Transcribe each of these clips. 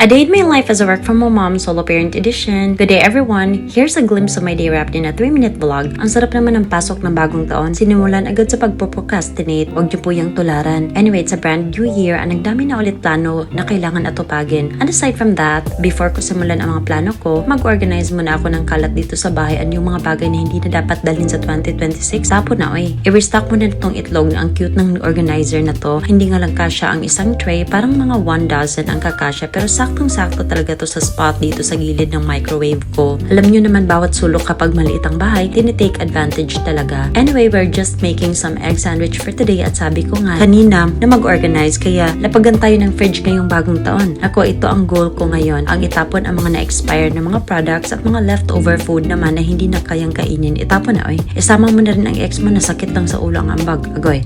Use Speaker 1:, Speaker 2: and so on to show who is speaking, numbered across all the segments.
Speaker 1: A Day in My Life as a Work From Home Mom Solo Parent Edition. Good day everyone! Here's a glimpse of my day wrapped in a 3-minute vlog. Ang sarap naman ng pasok ng bagong taon. Sinimulan agad sa pagpo-procrastinate. Huwag niyo po yung tularan. Anyway, it's a brand new year at nagdami na ulit plano na kailangan atupagin. And aside from that, before ko simulan ang mga plano ko, mag-organize muna ako ng kalat dito sa bahay at yung mga bagay na hindi na dapat dalhin sa 2026. Sapo na i-restock mo na itong itlog na ang cute ng organizer na to. Hindi nga lang kasya ang isang tray, parang mga 1 dozen ang kakasya pero saktong-sakto talaga to sa spot dito sa gilid ng microwave ko. Alam nyo naman bawat sulok kapag maliit ang bahay, tinitake advantage talaga. Anyway, we're just making some egg sandwich for today at sabi ko nga kanina na mag-organize kaya lapagan tayo ng fridge ngayong bagong taon. Ako, ito ang goal ko ngayon, ang itapon ang mga na-expire na mga products at mga leftover food naman na hindi na kayang kainin. Itapon na Isama mo na rin ang ex mo na sakit lang sa ulo ang ambag. Agoy.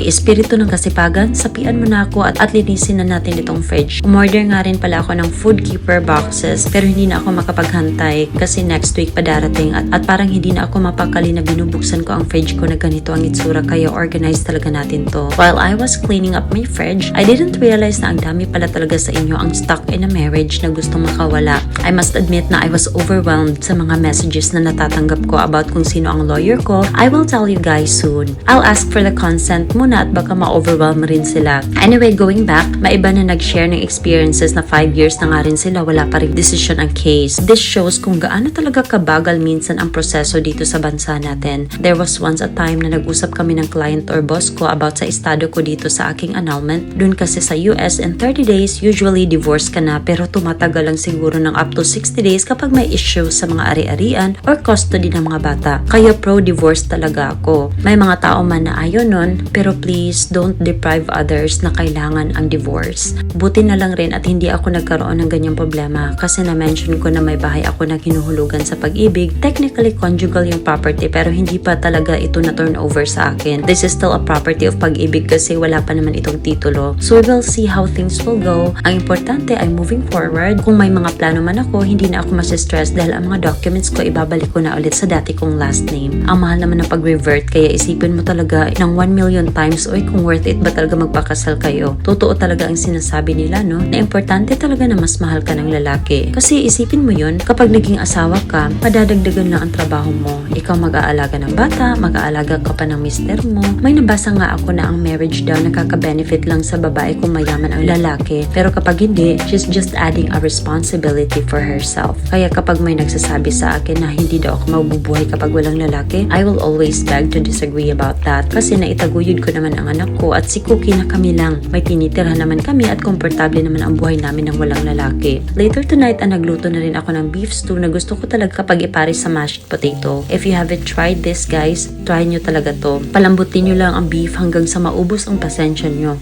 Speaker 1: Espiritu ng kasipagan, sapian mo na ako at linisin na natin itong fridge. Umorder nga rin pala ako ng food keeper boxes pero hindi na ako makapaghantay kasi next week pa darating at parang hindi na ako mapakali na binubuksan ko ang fridge ko na ganito ang itsura kaya organize talaga natin to. While I was cleaning up my fridge, I didn't realize na ang dami pala talaga sa inyo ang stuck in a marriage na gustong makawala. I must admit na I was overwhelmed sa mga messages na natatanggap ko about kung sino ang lawyer ko. I will tell you guys soon. I'll ask for the consent muna at baka ma-overwhelm rin sila. Anyway, going back, maiba na nag-share ng experiences na 5 years na nga rin sila wala pa rin decision ang case. This shows kung gaano talaga kabagal minsan ang proseso dito sa bansa natin. There was once a time na nag-usap kami ng client or boss ko about sa estado ko dito sa aking annulment. Dun kasi sa US in 30 days, usually divorce ka na pero tumatagal lang siguro ng up to 60 days kapag may issue sa mga ari-arian or custody ng mga bata. Kaya pro-divorce talaga ako. May mga tao man na ayaw nun, pero please don't deprive others na kailangan ang divorce. Buti na lang rin at hindi ako nagkaroon ng ganyang problema kasi na-mention ko na may bahay ako na hinuhulugan sa pag-ibig. Technically conjugal yung property pero hindi pa talaga ito na turn over sa akin. This is still a property of pag-ibig kasi wala pa naman itong titulo. So we will see how things will go. Ang importante ay moving forward. Kung may mga plano man ako, hindi na ako masistress dahil ang mga documents ko ibabalik ko na ulit sa dati kong last name. Ang mahal naman ng pag-revert kaya isipin mo talaga ng 1 million times kung worth it ba talaga magpakasal kayo. Totoo talaga ang sinasabi nila, no? Na importante talaga na mas mahal ka ng lalaki. Kasi isipin mo yun, kapag naging asawa ka, padadagdagan lang ang trabaho mo. Ikaw mag-aalaga ng bata, mag-aalaga ka pa ng mister mo. May nabasa nga ako na ang marriage daw nakaka-benefit lang sa babae kung mayaman ang lalaki. Pero kapag hindi, she's just adding a responsibility for herself. Kaya kapag may nagsasabi sa akin na hindi daw ako mabubuhay kapag walang lalaki, I will always beg to disagree about that. Kasi naitaguyod ko naman ang anak ko at si Cookie na kami lang. May tinitirhan naman kami at komportable naman ang buhay namin ng walang lalaki. Later tonight, nagluto na rin ako ng beef stew na gusto ko talaga kapag ipares sa mashed potato. If you haven't tried this guys, try nyo talaga to. Palambutin nyo lang ang beef hanggang sa maubos ang pasensya nyo.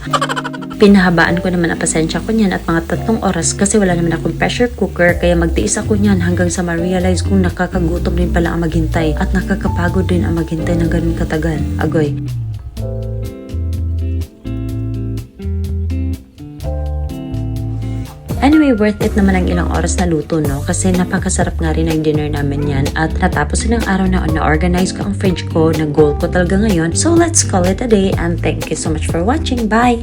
Speaker 1: Pinahabaan ko naman ang pasensya ko niyan at mga 3 oras kasi wala naman akong pressure cooker kaya magtiis ako niyan hanggang sa ma-realize kong nakakagutom din pala ang maghintay at nakakapagod din ang maghintay ng ganun katagal. Agoy. Anyway, worth it naman ang ilang oras na luto, no? Kasi napakasarap nga rin ang dinner namin yan. At natapos ng araw na na-organize ko ang fridge ko, na goal ko talaga ngayon. So, let's call it a day and thank you so much for watching. Bye!